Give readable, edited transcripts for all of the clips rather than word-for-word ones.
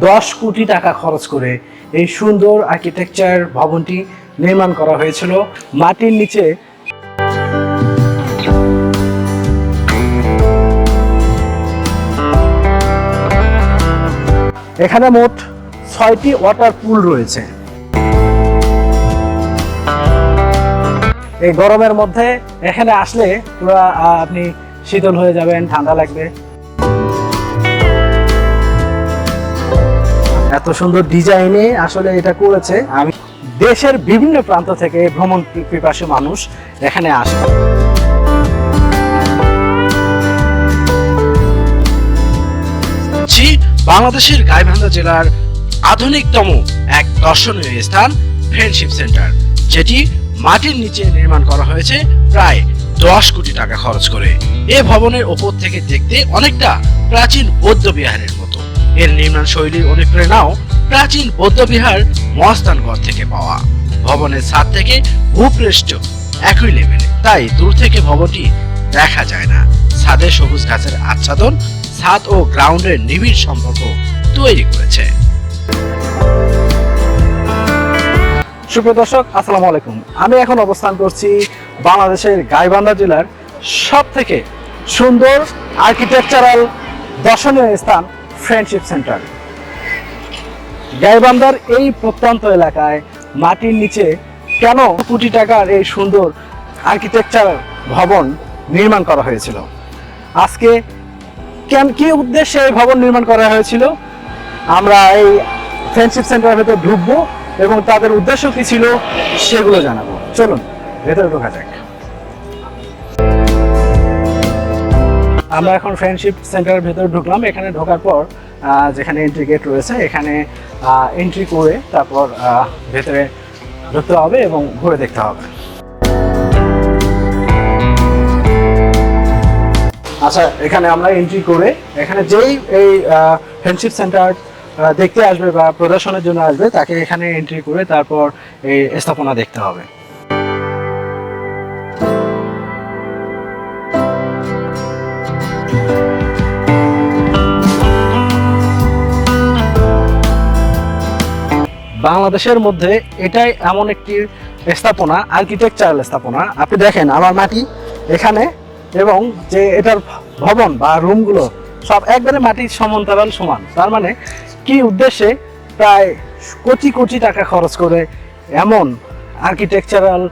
10 কোটি টাকা খরচ করে এই সুন্দর আর্কিটেকচার ভবনটি নির্মাণ করা হয়েছিল মাটির নিচে। এখানে মোট 6টি ওয়াটার পুল রয়েছে। এই গরমের মধ্যে এখানে আসলে পুরো আপনি শীতল হয়ে যাবেন, ঠান্ডা লাগবে। এত সুন্দর ডিজাইনে আসলে এটা করেছে। আমি দেশের বিভিন্ন প্রান্ত থেকে ভ্রমণ পিপাসু মানুষ এখানে আসে। বাংলাদেশের গাইবান্ধা জেলার আধুনিকতম এক দর্শনীয় স্থান ফ্রেন্ডশিপ সেন্টার, যেটি মাটির নিচে নির্মাণ করা হয়েছে প্রায় 10 কোটি টাকা খরচ করে। এ ভবনের ওপর থেকে দেখতে অনেকটা প্রাচীন বৌদ্ধ বিহারের মতো। এর নির্মাণ শৈলীর অনুপ্রেরণাও প্রাচীন বৌদ্ধ বিহার মহাস্থানগড় থেকে পাওয়া। ভবনের ছাদ থেকে ভূপৃষ্ঠ একই লেভেলে, তাই দূর থেকে ভবনটি দেখা যায় না। ছাদে সবুজ গাছের আচ্ছাদন ছাদ ও গ্রাউন্ডের নিবিড় সম্পর্ক তৈরি করেছে। সুপ্রিয় দর্শক, আসসালামু আলাইকুম। আমি এখন অবস্থান করছি বাংলাদেশের গাইবান্ধা জেলার সবথেকে সুন্দর আর্কিটেকচারাল দর্শনীয় স্থান ফ্রেন্ডশিপ সেন্টার। গাইবান্ধার এই প্রত্যন্ত এলাকায় মাটির নিচে কেন কোটি টাকার এই সুন্দর আর্কিটেকচারাল ভবন নির্মাণ করা হয়েছিল, আজকে কি উদ্দেশ্যে এই ভবন নির্মাণ করা হয়েছিল, আমরা এই ফ্রেন্ডশিপ সেন্টারের ভেতর ঢুকবো এবং তাদের উদ্দেশ্য কি ছিল সেগুলো জানাবো। চলুন ভেতরে ঢোকা যাক। আমরা এখন ফ্রেন্ডশিপ সেন্টারের ভেতরে ঢুকলাম। এখানে ঢোকার পর যেখানে এন্ট্রি গেট রয়েছে এখানে এন্ট্রি করে তারপর ভেতরে ঢুকতে হবে এবং ঘুরে দেখতে হবে। আচ্ছা, এখানে আমরা এন্ট্রি করে এখানে যেই এই ফ্রেন্ডশিপ সেন্টার দেখতে আসবে বা প্রদর্শনের জন্য আসবে তাকে এখানে এন্ট্রি করে তারপর এই স্থাপনা দেখতে হবে। বাংলাদেশের মধ্যে এটাই এমন একটি স্থাপনা, আর্কিটেকচারাল স্থাপনা। আপনি দেখেন আমার মাটি এখানে এবং যে এটার ভবন বা রুমগুলো সব একবারে মাটির সমান্তরাল সমান। তার মানে কি উদ্দেশ্যে প্রায় কোটি কোটি টাকা খরচ করে এমন আর্কিটেকচারাল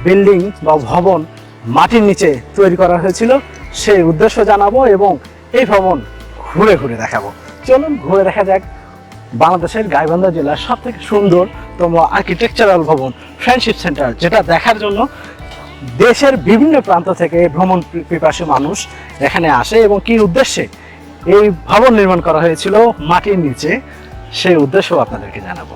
বিল্ডিং বা ভবন মাটির নিচে তৈরি করা হয়েছিল সেই উদ্দেশ্য জানাবো এবং এই ভবন ঘুরে ঘুরে দেখাবো। চলুন ঘুরে দেখা যাক বাংলাদেশের গাইবান্ধা জেলার সবথেকে সুন্দরতম আর্কিটেকচারাল ভবন ফ্রেন্ডশিপ সেন্টার, যেটা দেখার জন্য দেশের বিভিন্ন প্রান্ত থেকে ভ্রমণ পিপাসু মানুষ এখানে আসে এবং কি উদ্দেশ্যে এই ভবন নির্মাণ করা হয়েছিল মাটির নিচে সেই উদ্দেশ্য আপনাদেরকে জানাবো।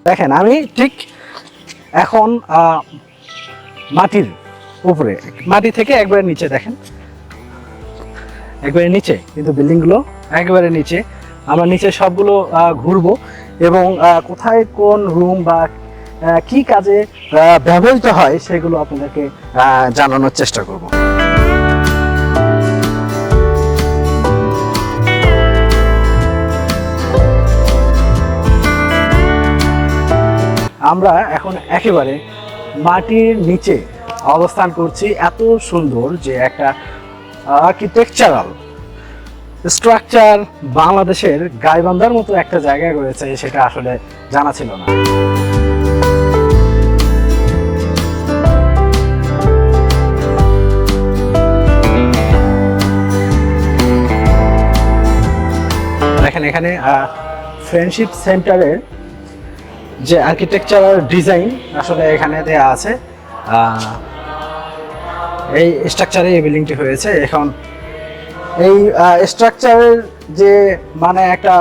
দেখেন আমি ঠিক এখন মাটির উপরে, মাটি থেকে একবারে নিচে, দেখেন একবারে নিচে, কিন্তু বিল্ডিংগুলো একবারে নিচে। আমরা নিচে সবগুলো ঘুরবো এবং কোথায় কোন রুম বা কি কাজে ব্যবহৃত হয় সেগুলো আপনাদেরকে জানানোর চেষ্টা করব। আমরা এখন একেবারে মাটির নিচে অবস্থান করছি। এত সুন্দর যে একটা আর্কিটেকচারাল স্ট্রাকচার বাংলাদেশের গাইবান্ধার মতো একটা জায়গায় রয়েছে সেটা আসলে জানা ছিল না। দেখেন এখানে ফ্রেন্ডশিপ সেন্টারের যে আর্কিটেকচারাল ডিজাইন আসলে এখানে দেয়া আছে। এই স্ট্রাকচারে এই বিল্ডিংটি হয়েছে। এখন এই স্ট্রাকচারের যে মানে একটা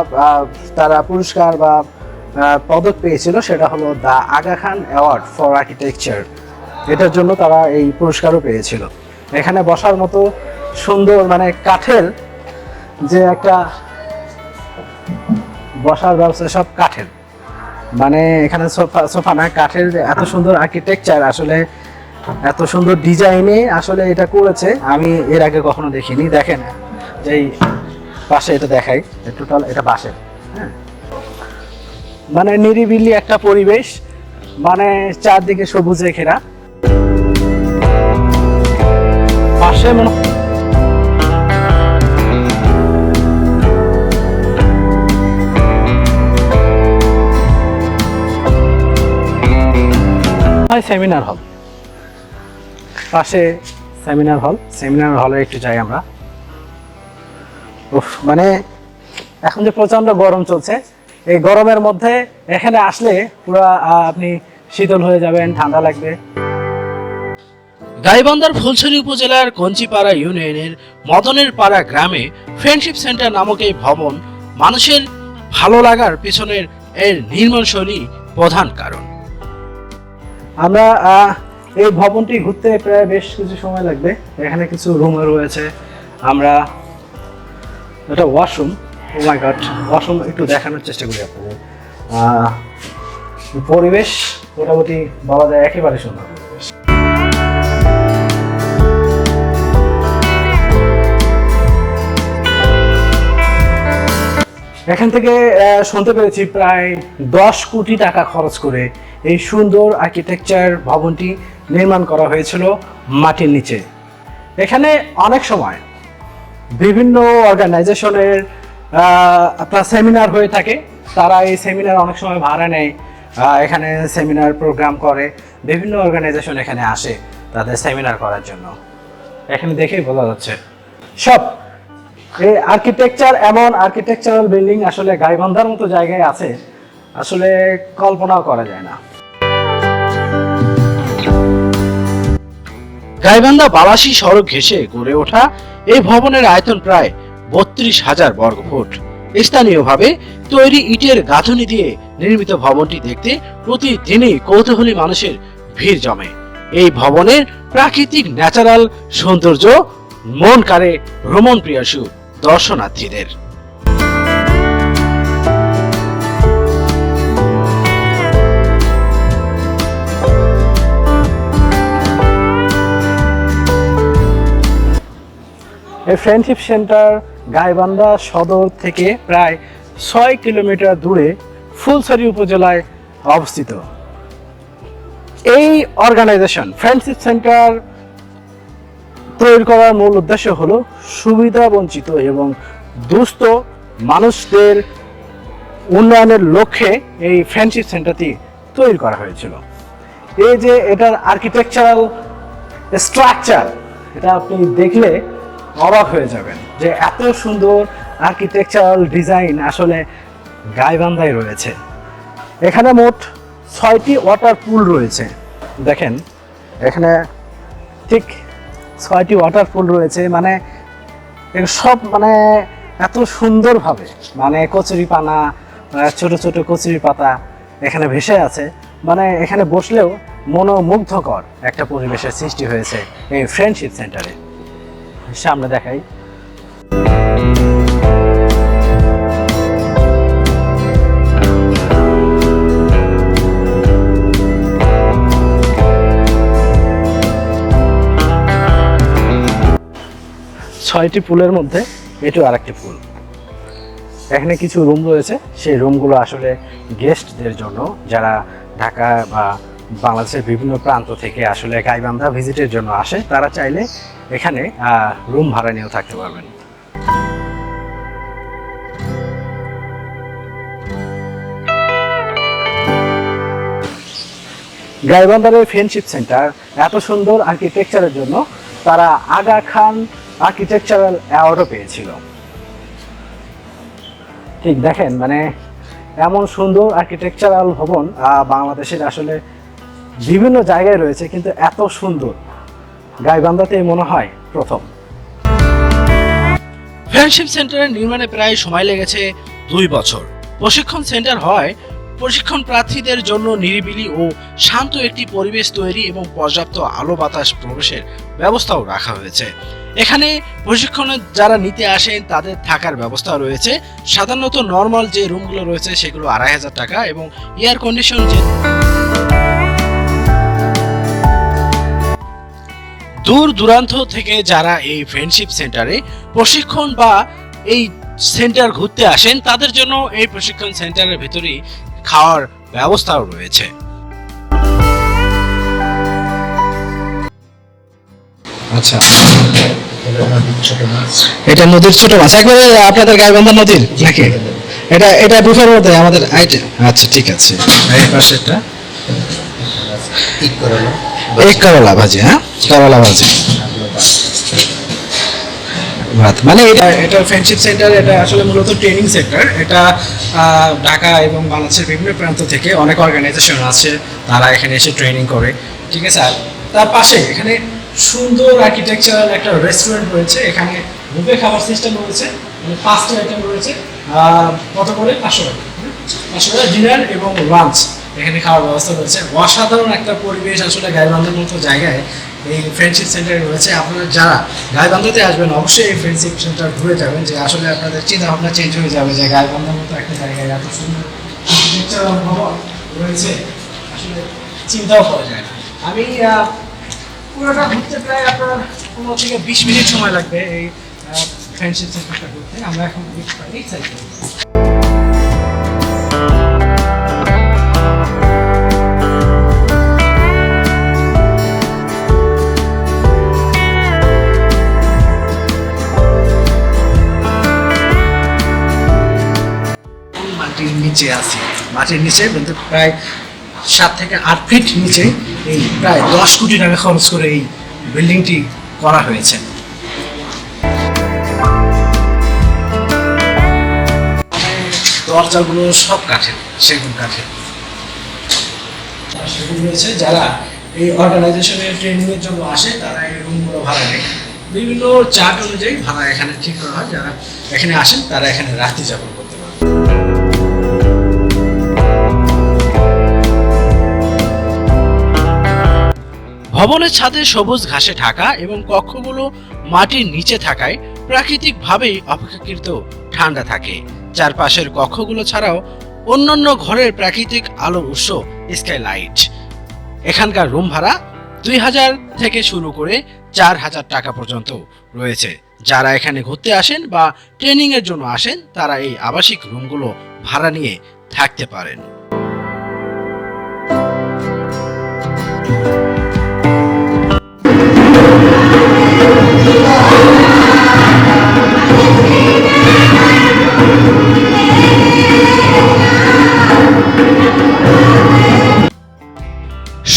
তারা পুরস্কার বা পদক পেয়েছিল সেটা হলো the Aga Khan Award for Architecture. এটার জন্য তারা এই পুরস্কারও পেয়েছিল। এখানে বসার মতো সুন্দর মানে কাঠের যে একটা বসার ব্যবস্থা, সব কাঠের। মানে এখানে সোফা সোফা না, কাঠের এত সুন্দর আর্কিটেকচার, আসলে এত সুন্দর ডিজাইনে আসলে এটা করেছে, আমি এর আগে কখনো দেখিনি। দেখেন যেই পাশে এটা দেখাই, টোটাল এটা বাঁশের, হ্যাঁ, মানে নিরিবিলি একটা পরিবেশ, মানে চারদিকে সবুজে ঘেরা। পাশে মনে হয় সেমিনার হল, পাশে সেমিনার হলে একটু যাই আমরা। মানে এখন যে প্রচন্ড গরম চলছে, এই গরমের মধ্যে এখানে আসলে পুরো আপনি শীতল হয়ে যাবেন, ঠান্ডা লাগবে। গাইবান্ধার ফুলছড়ি উপজেলার কঞ্চিপাড়া ইউনিয়নের মদনের পাড়া গ্রামে ফ্রেন্ডশিপ সেন্টার নামক এই ভবন মানুষের ভালো লাগার পিছনের এর নির্মাণ শৈলী প্রধান কারণ। আমরা এই ভবনটি ঘুরতে প্রায় বেশ কিছু সময় লাগবে। এখানে কিছু রুম রয়েছে, আমরা এটা ওয়াশরুম, ও মাই গড, ওয়াশরুম একটু দেখানোর চেষ্টা করি আপনাদের। পরিবেশ মোটামুটি বলা যায় একেবারে সুন্দর পরিবেশ। এখান থেকে শুনতে পেরেছি প্রায় 10 কোটি টাকা খরচ করে এই সুন্দর আর্কিটেকচার ভবনটি নির্মাণ করা হয়েছিল মাটির নিচে। এখানে অনেক সময় বিভিন্ন অর্গানাইজেশনের আপনার সেমিনার হয়ে থাকে, তারা এই সেমিনার অনেক সময় ভাড়া নেয়, এখানে সেমিনার প্রোগ্রাম করে, বিভিন্ন অর্গানাইজেশন এখানে আসে তাদের সেমিনার করার জন্য। এখানে দেখেই বোঝা যাচ্ছে সব এই আর্কিটেকচার, এমন আর্কিটেকচারাল বিল্ডিং আসলে গাইবান্ধার মতো জায়গায় আছে, আসলে কল্পনাও করা যায় না। গাইবান্ধা বালাসী সড়ক ঘেঁষে গড়ে ওঠা এই ভবনের আয়তন প্রায় 32,000 বর্গফুট। স্থানীয়ভাবে তৈরি ইটের গাঁথুনি দিয়ে নির্মিত ভবনটি দেখতে প্রতিদিনই কৌতূহলী মানুষের ভিড় জমে। এই ভবনের প্রাকৃতিক ন্যাচারাল সৌন্দর্য মন কাড়ে ভ্রমণ প্রিয়াসু দর্শনার্থীদের। এই ফ্রেন্ডশিপ সেন্টার গাইবান্ধা সদর থেকে প্রায় 6 কিলোমিটার দূরে ফুলছড়ি উপজেলায় অবস্থিত। এই অর্গানাইজেশন ফ্রেন্ডশিপ সেন্টার তৈরি করার মূল উদ্দেশ্য হলো সুবিধা বঞ্চিত এবং দুস্থ মানুষদের উন্নয়নের লক্ষ্যে এই ফ্রেন্ডশিপ সেন্টারটি তৈরি করা হয়েছিল। এই যে এটার আর্কিটেকচারাল স্ট্রাকচার, এটা আপনি দেখলে অবাক হয়ে যাবেন যে এত সুন্দর আর্কিটেকচারাল ডিজাইন আসলে গাইবান্ধায় রয়েছে। এখানে মোট 6টি ওয়াটার পুল রয়েছে। দেখেন এখানে ঠিক 6টি ওয়াটার পুল রয়েছে, মানে সব মানে এত সুন্দরভাবে, মানে কচুরিপানা, ছোট ছোট কচুরি পাতা এখানে ভেসে আছে, মানে এখানে বসলেও মনোমুগ্ধকর একটা পরিবেশের সৃষ্টি হয়েছে এই ফ্রেন্ডশিপ সেন্টারে। সামনে দেখাই, ছয়টি পুলের মধ্যে এটাও আরেকটি পুল। এখানে কিছু রুম রয়েছে, সেই রুমগুলো আসলে গেস্টদের জন্য, যারা ঢাকা বা বাংলাদেশের বিভিন্ন প্রান্ত থেকে আসলে গাইবান্ধা ভিজিটের জন্য আসে, তারা চাইলে এখানে রুম ভাড়া নিয়েও থাকতে পারবেন। গাইবান্ধার ফ্রেন্ডশিপ সেন্টার এত সুন্দর আর্কিটেকচারের জন্য তারা আগা খান আর্কিটেকচারাল অ্যাওয়ার্ডও পেয়েছিল। ঠিক দেখেন, মানে এমন সুন্দর আর্কিটেকচারাল ভবন বাংলাদেশের আসলে বিভিন্ন জায়গায় রয়েছে, কিন্তু এত সুন্দর গাইবান্ধাতে মনে হয় প্রথম। ফ্রেন্ডশিপ সেন্টারের নির্মাণে প্রায় সময় লেগেছে 2 বছর। প্রশিক্ষণ সেন্টার হয় প্রশিক্ষণ প্রার্থীদের জন্য নিরিবিলি ও শান্ত একটি পরিবেশ তৈরি এবং পর্যাপ্ত আলো বাতাস প্রবেশের ব্যবস্থাও রাখা হয়েছে। এখানে প্রশিক্ষণে যারা নিতে আসেন তাদের থাকার ব্যবস্থা রয়েছে। সাধারণত নর্মাল যে রুমগুলো রয়েছে সেগুলো 2500 টাকা এবং এয়ার কন্ডিশন যে দূর দূরান্ত থেকে যারা এই ফ্রেন্ডশিপ সেন্টারে প্রশিক্ষণ বা এই সেন্টার ঘুরতে আসেন তাদের জন্য এই প্রশিক্ষণ সেন্টারের ভিতরেই খাওয়ার ব্যবস্থাও রয়েছে। আচ্ছা, এটা নদীর ছোট মাছ, একবারে আপনাদের গাইবান্ধা নদীর নাকি? এটা বুফের মধ্যে আমাদের আইটেম। আচ্ছা ঠিক আছে, এই পাশেরটা এক করলা ভাজি। হ্যাঁ, করলা ভাজি ভাত। মানে এটা ফ্রেন্ডশিপ সেন্টার, এটা আসলে মূলত ট্রেনিং সেন্টার। এটা ঢাকা এবং বাংলাদেশের বিভিন্ন প্রান্ত থেকে অনেক অর্গানাইজেশন আছে, তারা এখানে এসে ট্রেনিং করে। ঠিক আছে, আর তার পাশে এখানে সুন্দর আর্কিটেকচারাল একটা রেস্টুরেন্ট রয়েছে। এখানে বুফে খাবার সিস্টেম রয়েছে, মানে 5টা আইটেম রয়েছে। কত করে? 500 টাকা। 500 টাকা ডিনার এবং লাঞ্চ এখানে খাওয়ার ব্যবস্থা রয়েছে। অসাধারণ একটা পরিবেশ আসলে গাইবান্ধার মতো জায়গায় এই ফ্রেন্ডশিপ সেন্টারে রয়েছে। আপনারা যারা গাইবান্ধাতে আসবেন অবশ্যই এই ফ্রেন্ডশিপ সেন্টার ঘুরে যাবেন, যে আসলে আপনাদের চিন্তা ভাবনা চেঞ্জ হয়ে যাবে যে গাইবান্ধার মতো একটা জায়গায় এত সুন্দর আর্কিটেকচারাল ভবন রয়েছে, আসলে চিন্তাও করা যায় না। আমি পুরোটা ঘুরতে প্রায় আপনার 15 থেকে 20 মিনিট সময় লাগবে এই ফ্রেন্ডশিপ সেন্টারটা ঘুরতে। আমরা এখন এক্সাইটেড। মাটির নিচে আছে, মাটির নিচে কিন্তু প্রায় 7 থেকে 8 ফিট নিচে এই প্রায় 10 কোটি টাকা খরচ করে এই বিল্ডিংটি করা হয়েছে। দরজাগুলো সব কাঠের, সেগুন কাঠের সেগুন রয়েছে। যারা এই অর্গানাইজেশনের ট্রেনিং এর জন্য আসে তারা এই রুমগুলো ভাড়া নেয়। বিভিন্ন চার্ট অনুযায়ী ভাড়া এখানে ঠিক করা হয়। যারা এখানে আসেন তারা এখানে রাত্রি যাপন করতে পারে। ভবনের ছাদে সবুজ ঘাসে ঢাকা এবং কক্ষগুলো মাটির নিচে থাকায় প্রাকৃতিকভাবেই অপেক্ষাকৃত ঠান্ডা থাকে। চারপাশের কক্ষগুলো ছাড়াও অন্যান্য ঘরের প্রাকৃতিক আলোর উৎস স্কাইলাইট। এখানকার রুম ভাড়া 2000 থেকে শুরু করে 4000 টাকা পর্যন্ত রয়েছে। যারা এখানে ঘুরতে আসেন বা ট্রেনিং এর জন্য আসেন তারা এই আবাসিক রুমগুলো ভাড়া নিয়ে থাকতে পারেন।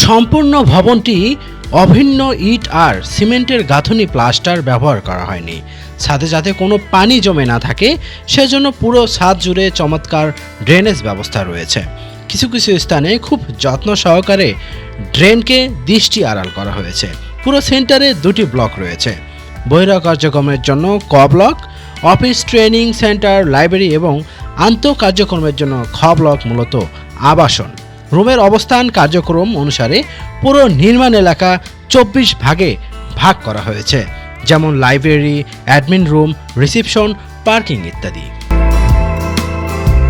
সম্পূর্ণ ভবনটি অভিন্ন ইট আর সিমেন্টের গাঁথনি প্লাস্টার ব্যবহার করা হয়নি। ছাদে যাতে কোনো পানি জমে না থাকে সেজন্য পুরো ছাদ জুড়ে চমৎকার ড্রেনেজ ব্যবস্থা রয়েছে। কিছু কিছু স্থানে খুব যত্ন সহকারে ড্রেনকে দৃষ্টি আড়াল করা হয়েছে। পুরো সেন্টারে 2টি ব্লক রয়েছে। বহিরাগ কার্যক্রমের জন্য ক block, office, training centre, library এবং আন্তঃকার্যক্রমের জন্য খ ব্লক মূলত আবাসন। রুমের অবস্থান কার্যক্রম অনুসারে পুরো নির্মাণ এলাকা 24 ভাগে ভাগ করা হয়েছে, যেমন library, admin room, reception, parking ইত্যাদি।